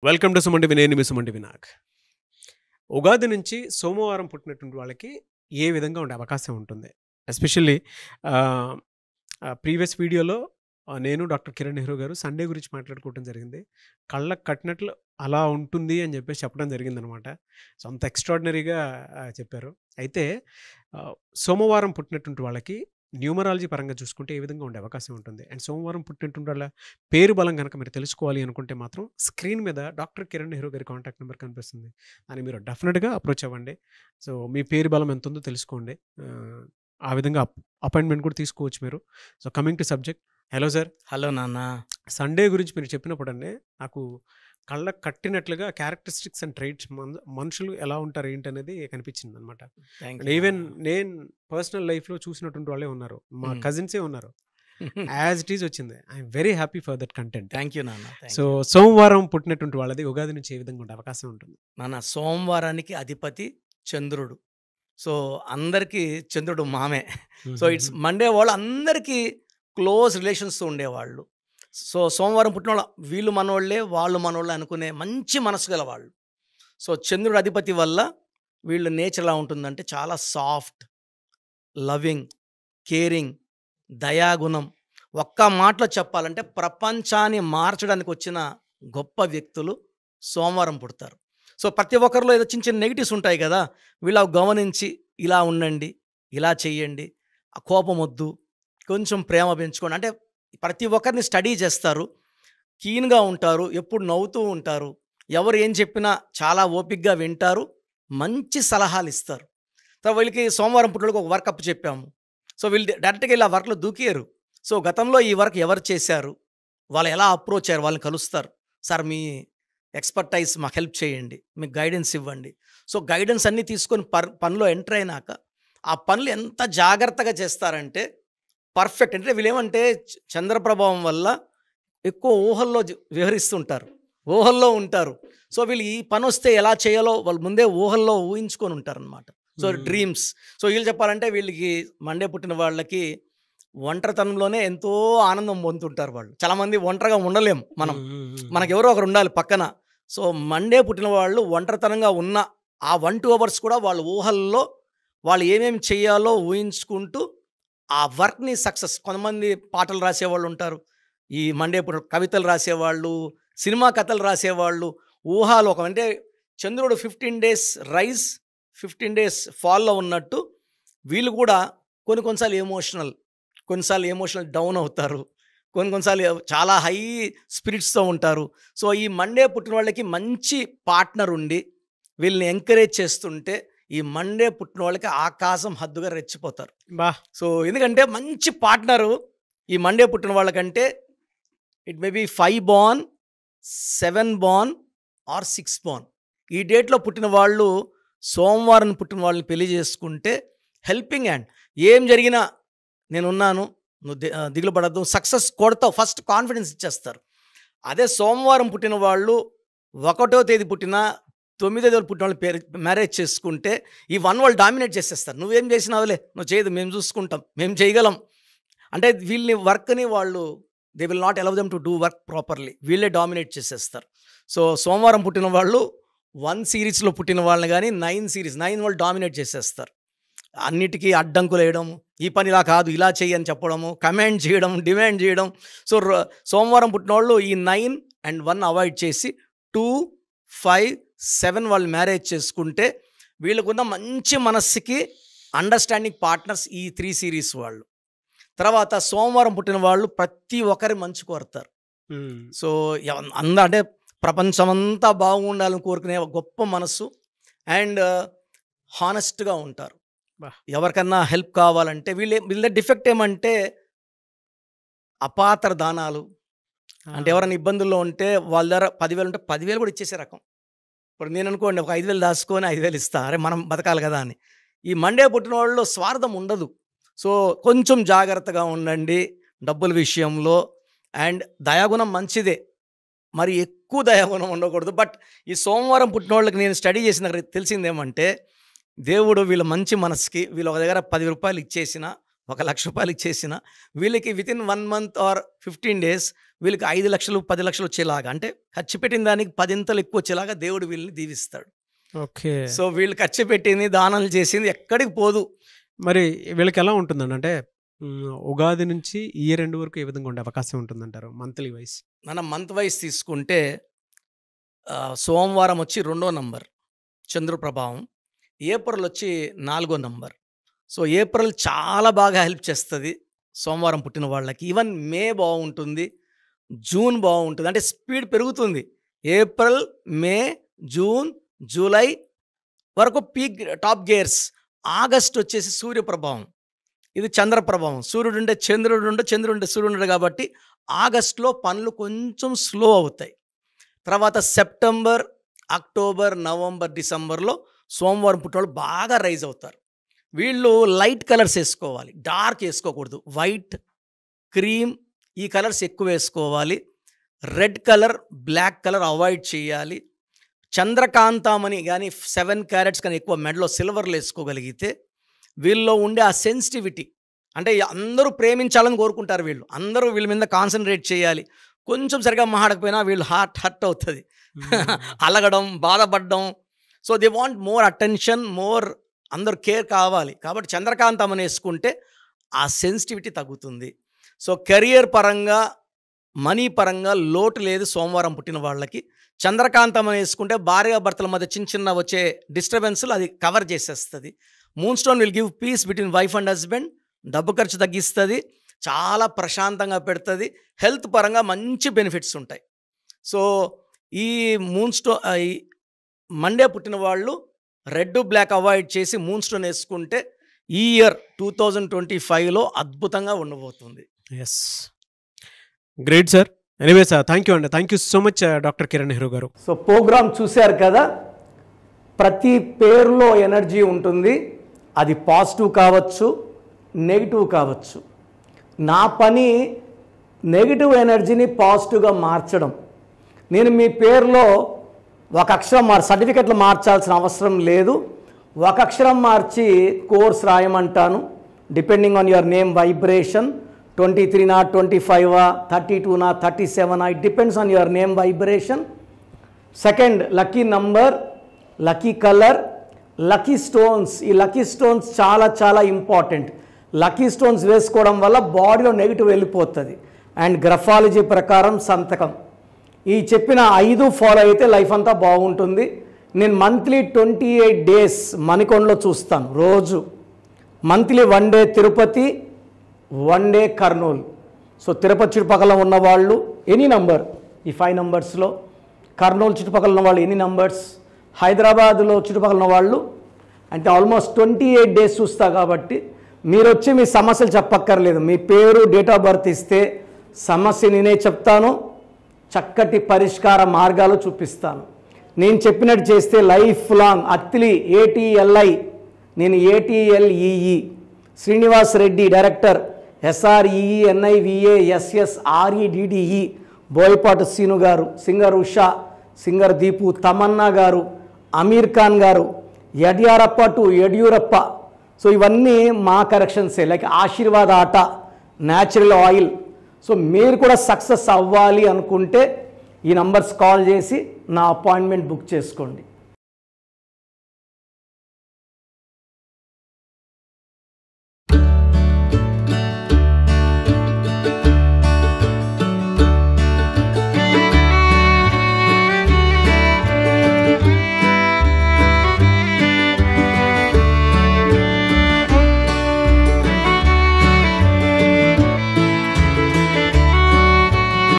Welcome to సుమంటి Vinay, మీ సుమంటి వినాయక్. ఉగాది నుంచి సోమవారం పుట్టినటువంటి వాళ్ళకి ఏ విధంగా ఉండే అవకాశం ఉంటుంది? ఎస్పెషల్లీ ప్రీవియస్ వీడియోలో నేను డాక్టర్ కిరణ్ నెహ్రూ గారు సండే గురించి మాట్లాడుకోవడం జరిగింది. కళ్ళకు కట్టినట్లు అలా ఉంటుంది అని చెప్పేసి చెప్పడం జరిగిందనమాట. సో అంత ఎక్స్ట్రాడినరీగా చెప్పారు. అయితే సోమవారం పుట్టినటువంటి వాళ్ళకి న్యూమరాలజీ పరంగా చూసుకుంటే ఏ విధంగా ఉండే అవకాశం ఉంటుంది? అండ్ సోమవారం పుట్టినటువంటి వాళ్ళ పేరు బలం కనుక మీరు తెలుసుకోవాలి అనుకుంటే మాత్రం స్క్రీన్ మీద డాక్టర్ కిరణ్ నెహ్రూ గారి కాంటాక్ట్ నెంబర్ కనిపిస్తుంది. అని మీరు డెఫినెట్గా అప్రోచ్ అవ్వండి. సో మీ పేరు బలం ఎంత ఉందో తెలుసుకోండి. ఆ విధంగా అపాయింట్మెంట్ కూడా తీసుకోవచ్చు మీరు. So coming to subject. Hello sir. Hello నాన్న. సండే గురించి మీరు చెప్పినప్పుడు అండి నాకు కళ్ళకు కట్టినట్లుగా క్యారెక్టరిస్టిక్స్ అండ్ ట్రైట్స్ మనుషులు ఎలా ఉంటారు ఏంటి అనేది కనిపించింది అనమాట. ఈవెన్ నేను పర్సనల్ లైఫ్లో చూసినటువంటి వాళ్ళే ఉన్నారు, మా కజిన్సే ఉన్నారు. యాజ్ ఇట్ ఈజ్ వచ్చింది. I'm very happy for that content. Thank you నాన్న. సో సోమవారం పుట్టినటువంటి వాళ్ళది ఉగాది నుంచి ఏ విధంగా ఉండే అవకాశం ఉంటుంది? నాన్న, సోమవారానికి అధిపతి చంద్రుడు. సో అందరికీ చంద్రుడు మామే. సో ఇట్స్ మండే వాళ్ళు అందరికీ క్లోజ్ రిలేషన్స్తో ఉండేవాళ్ళు. సో సోమవారం పుట్టిన వాళ్ళు వీళ్ళు మనోళ్ళే, వాళ్ళు మనోళ్ళే అనుకునే మంచి మనసు గల వాళ్ళు. సో చంద్రుడు అధిపతి వల్ల వీళ్ళు నేచర్ ఎలా ఉంటుందంటే చాలా సాఫ్ట్, లవింగ్, కేరింగ్, దయాగుణం. ఒక్క మాటలో చెప్పాలంటే ప్రపంచాన్ని మార్చడానికి వచ్చిన గొప్ప వ్యక్తులు సోమవారం పుడతారు. సో ప్రతి ఒక్కరిలో ఏదో చిన్న చిన్న నెగిటివ్స్ ఉంటాయి కదా, వీళ్ళు గమనించి ఇలా ఉండండి, ఇలా చెయ్యండి, కోపం వద్దు, కొంచెం ప్రేమ పెంచుకోండి అంటే ప్రతి ఒక్కరిని స్టడీ చేస్తారు, కీన్గా ఉంటారు, ఎప్పుడు నవ్వుతూ ఉంటారు, ఎవరు ఏం చెప్పినా చాలా ఓపికగా వింటారు, మంచి సలహాలు ఇస్తారు. సో వీళ్ళకి సోమవారం పుట్టినోళ్ళకి ఒక వర్క్ అప్ చెప్పాము. సో వీళ్ళు డైరెక్ట్గా ఇలా వర్క్లో దూకేరు. సో గతంలో ఈ వర్క్ ఎవరు చేశారు, వాళ్ళు ఎలా అప్రోచ్ అయ్యారు, వాళ్ళని కలుస్తారు. సార్ మీ ఎక్స్పర్టైజ్ మాకు హెల్ప్ చేయండి, మీకు గైడెన్స్ ఇవ్వండి. సో గైడెన్స్ అన్నీ తీసుకొని పనిలో ఎంటర్ అయినాక ఆ పనులు ఎంత జాగ్రత్తగా చేస్తారంటే పర్ఫెక్ట్. అంటే వీళ్ళేమంటే చంద్రప్రభావం వల్ల ఎక్కువ ఊహల్లో విహరిస్తుంటారు, ఊహల్లో ఉంటారు. సో వీళ్ళు ఈ పని వస్తే ఎలా చేయాలో వాళ్ళు ముందే ఊహల్లో ఊహించుకొని ఉంటారు అనమాట. So dreams. సో వీళ్ళు చెప్పాలంటే వీళ్ళకి మండే పుట్టిన వాళ్ళకి ఒంటరితనంలోనే ఎంతో ఆనందం పొందుతుంటారు వాళ్ళు. చాలామంది ఒంటరిగా ఉండలేము మనకు ఎవరో ఒకరు ఉండాలి పక్కన. సో మండే పుట్టిన వాళ్ళు ఒంటరితనంగా ఉన్న ఆ 1-2 అవర్స్ కూడా వాళ్ళ ఊహల్లో వాళ్ళు ఏమేమి చేయాలో ఊహించుకుంటూ ఆ వర్క్ని సక్సెస్. కొంతమంది పాటలు రాసేవాళ్ళు ఉంటారు, ఈ మండే పుట్టిన కవితలు రాసేవాళ్ళు, సినిమా కథలు రాసేవాళ్ళు. ఊహాలోకం అంటే చంద్రుడు 15 days రైజ్ 15 days ఫాల్లో ఉన్నట్టు వీళ్ళు కూడా కొన్నిసార్లు ఎమోషనల్ డౌన్ అవుతారు, కొన్నిసార్లు చాలా హై స్పిరిట్స్తో ఉంటారు. సో ఈ మండే పుట్టిన వాళ్ళకి మంచి పార్ట్నర్ ఉండి వీళ్ళని ఎంకరేజ్ చేస్తుంటే ఈ మండే పుట్టిన వాళ్ళకి ఆకాశం హద్దుగా రెచ్చిపోతారు. సో ఎందుకంటే మంచి పార్ట్నరు ఈ మండే పుట్టిన వాళ్ళకంటే it may be 5 born 7 born or 6 born ఈ డేట్లో పుట్టిన వాళ్ళు సోమవారం పుట్టిన వాళ్ళని పెళ్లి చేసుకుంటే హెల్పింగ్ హ్యాండ్. ఏం జరిగినా నేనున్నాను, నువ్వు దిగులు పడద్దు, సక్సెస్ కొడతావు, ఫస్ట్ కాన్ఫిడెన్స్ ఇచ్చేస్తారు. అదే సోమవారం పుట్టిన వాళ్ళు 1వ తేదీ పుట్టిన 9వ తేదీ పుట్టిన వాళ్ళు మ్యారేజ్ చేసుకుంటే ఈ 1 వాళ్ళు డామినేట్ చేసేస్తారు. నువ్వేం చేసినావులే, నువ్వు చేయదు, మేము చూసుకుంటాం, మేము చేయగలం అంటే వీళ్ళని వర్క్ని వాళ్ళు they will not allow them to do work properly, వీళ్ళే డామినేట్ చేసేస్తారు. సో సోమవారం పుట్టిన వాళ్ళు 1 సిరీస్లో పుట్టిన వాళ్ళని కానీ 9 వాళ్ళు డామినేట్ చేసేస్తారు. అన్నిటికీ అడ్డంకులు వేయడం, ఈ పని ఇలా కాదు ఇలా చెయ్యి అని చెప్పడము, కమాండ్ చేయడం, డిమాండ్ చేయడం. సో సోమవారం పుట్టిన వాళ్ళు ఈ 9 and 1 అవాయిడ్ చేసి 2, 5, 7 వాళ్ళు మ్యారేజ్ చేసుకుంటే వీళ్ళకున్న మంచి మనస్సుకి అండర్స్టాండింగ్ పార్ట్నర్స్ ఈ 3 series వాళ్ళు. తర్వాత సోమవారం పుట్టిన వాళ్ళు ప్రతి ఒక్కరి మంచి కోరుతారు. సో అంటే ప్రపంచమంతా బాగుండాలని కోరుకునే గొప్ప మనస్సు అండ్ హానెస్ట్గా ఉంటారు. ఎవరికన్నా హెల్ప్ కావాలంటే వీళ్ళ డిఫెక్ట్ ఏమంటే అపాత్ర దానాలు. అంటే ఎవరైనా ఇబ్బందుల్లో ఉంటే వాళ్ళ దగ్గర 10,000 ఉంటే 10,000 కూడా ఇచ్చేసే రకం. ఇప్పుడు నేను అనుకోండి ఒక 5,000 దాచుకొని 5,000 ఇస్తా, అరే మనం బతకాలి కదా అని. ఈ మండే పుట్టిన వాళ్ళు స్వార్థం ఉండదు. సో కొంచెం జాగ్రత్తగా ఉండండి డబ్బుల విషయంలో. అండ్ దయాగుణం మంచిదే, మరి ఎక్కువ దయాగుణం ఉండకూడదు. బట్ ఈ సోమవారం పుట్టిన వాళ్ళకి నేను స్టడీ చేసిన తెలిసిందేమంటే దేవుడు వీళ్ళ మంచి మనసుకి వీళ్ళ ఒక దగ్గర 10 రూపాయలు ఇచ్చేసిన రూ. 1,00,000 చేసిన వీళ్ళకి వితిన్ 1 మంత్ ఆర్ 15 డేస్ వీళ్ళకి 5 లక్షలు 10 లక్షలు వచ్చేలాగా, అంటే ఖర్చు పెట్టిన దానికి 10 ఎక్కువ వచ్చేలాగా దేవుడు వీళ్ళని దీవిస్తాడు. ఓకే. సో వీళ్ళు ఖర్చు పెట్టింది, దానాలు చేసింది ఎక్కడికి పోదు. మరి వీళ్ళకి ఎలా ఉంటుందండి? అంటే ఉగాది నుంచి ఇయర్ ఎండ్ వరకు ఏ విధంగా ఉండే అవకాశం ఉంటుందంటారు మంత్లీ వైస్? మనం మంత్ వైజ్ తీసుకుంటే సోమవారం వచ్చి 2వ నంబర్ చంద్ర ప్రభావం, ఏప్రిల్ వచ్చి 4వ నంబర్. సో ఏప్రిల్ చాలా బాగా హెల్ప్ చేస్తుంది సోమవారం పుట్టిన వాళ్ళకి. ఈవెన్ మే బాగుంటుంది, జూన్ బాగుంటుంది, అంటే స్పీడ్ పెరుగుతుంది. ఏప్రిల్, మే, జూన్, జూలై వరకు పీక్ టాప్ గేర్స్. ఆగస్ట్ వచ్చేసి సూర్య ప్రభావం, ఇది చంద్ర ప్రభావం. సూర్యుడు ఉంటే చంద్రుడు ఉండే, చంద్రుడు ఉంటే సూర్యుడు ఉండే కాబట్టి ఆగస్టులో పనులు కొంచెం స్లో అవుతాయి. తర్వాత సెప్టెంబర్, అక్టోబర్, నవంబర్, డిసెంబర్లో సోమవారం పుట్టినవాళ్ళు బాగా రైజ్ అవుతారు. వీళ్ళు లైట్ కలర్స్ వేసుకోవాలి, డార్క్ వేసుకోకూడదు. వైట్, క్రీమ్ ఈ కలర్స్ ఎక్కువ వేసుకోవాలి. Red colour, black colour avoid చేయాలి. చంద్రకాంతామని కానీ 7 క్యారెట్స్ కానీ ఎక్కువ మెడలో సిల్వర్లు వేసుకోగలిగితే వీళ్ళలో ఉండే ఆ సెన్సిటివిటీ, అంటే అందరూ ప్రేమించాలని కోరుకుంటారు వీళ్ళు, అందరూ వీళ్ళ మీద కాన్సన్ట్రేట్ చేయాలి. కొంచెం సరిగా మాట్లాడకపోయినా వీళ్ళు హర్ట్ అవుతుంది, అలగడం, బాధపడడం. So they want more attention, more అందరూ కేర్ కావాలి. కాబట్టి చంద్రకాంతమని వేసుకుంటే ఆ సెన్సిటివిటీ తగ్గుతుంది. సో కెరియర్ పరంగా, మనీ పరంగా లోటు లేదు సోమవారం పుట్టిన వాళ్ళకి. చంద్రకాంతమని వేసుకుంటే భార్యాభర్తల మధ్య చిన్న వచ్చే డిస్టర్బెన్స్లు అది కవర్ చేసేస్తుంది. Moon stone will give piece between wife and husband, డబ్బు ఖర్చు తగ్గిస్తుంది, చాలా ప్రశాంతంగా పెడుతుంది. హెల్త్ పరంగా మంచి బెనిఫిట్స్ ఉంటాయి. సో ఈ మూన్ స్టోన్, ఈ మండే పుట్టిన వాళ్ళు రెడ్, బ్లాక్ అవాయిడ్ చేసి మూన్ స్టోన్ వేసుకుంటే ఈ ఇయర్ 2025లో అద్భుతంగా ఉండబోతుంది. Yes, great sir. Anyway sir, thank you అండి. Thank you so much doctor Kiran Nehru garu. So programme చూశారు కదా, ప్రతి పేరులో ఎనర్జీ ఉంటుంది. అది పాజిటివ్ కావచ్చు, నెగిటివ్ కావచ్చు. నా పని నెగిటివ్ ఎనర్జీని పాజిటివ్గా మార్చడం. నేను మీ పేరులో ఒక అక్షరం సర్టిఫికెట్లు మార్చాల్సిన అవసరం లేదు. ఒక అక్షరం మార్చి కోర్స్ రాయమంటాను. Depending on your name vibration, 23 25 32 37, it depends on your name vibration. Second, lucky number, lucky colour, lucky stones. ఈ లక్కీ స్టోన్స్ చాలా చాలా ఇంపార్టెంట్. లక్కీ స్టోన్స్ వేసుకోవడం వల్ల బాడీలో నెగిటివ్ వెళ్ళిపోతుంది. అండ్ గ్రఫాలజీ ప్రకారం సంతకం. ఈ చెప్పిన 5 ఫాలో అయితే లైఫ్ అంతా బాగుంటుంది. నేను మంత్లీ 28 డేస్ మణికొండలో చూస్తాను రోజు. Monthly 1 day Tirupati, 1 day Kurnool. So Tirupati చుట్టుపక్కల ఉన్నవాళ్ళు ఎనీ నంబర్, ఈ 5 నంబర్స్లో, కర్నూలు చుట్టుపక్కల ఉన్న వాళ్ళు ఎనీ నంబర్స్, హైదరాబాద్లో చుట్టుపక్కల ఉన్న వాళ్ళు, అంటే ఆల్మోస్ట్ 28 డేస్ చూస్తా. కాబట్టి మీరు వచ్చి మీ సమస్యలు చెప్పక్కర్లేదు. మీ పేరు, డేట్ ఆఫ్ బర్త్ ఇస్తే సమస్య నేనే చెప్తాను, చక్కటి పరిష్కార మార్గాలు చూపిస్తాను. నేను చెప్పినట్టు చేస్తే లైఫ్ లాంగ్. అత్తిలి ATLI, నేను ATLEE, Srinivas Reddy director, SREENIVASSREDDE, Boyapati Seenu గారు, సింగర్ ఉషా, సింగర్ దీపు, తమన్నా గారు, అమీర్ ఖాన్ గారు, యడ్యారప్ప టు యడ్యూరప్ప. సో ఇవన్నీ మా కరెక్షన్సే. లైక్ ఆశీర్వాద్ ఆట, న్యాచురల్ ఆయిల్. సో మీరు కూడా సక్సెస్ అవ్వాలి అనుకుంటే ఈ నంబర్స్ కాల్ చేసి నా అపాయింట్మెంట్ బుక్ చేసుకోండి.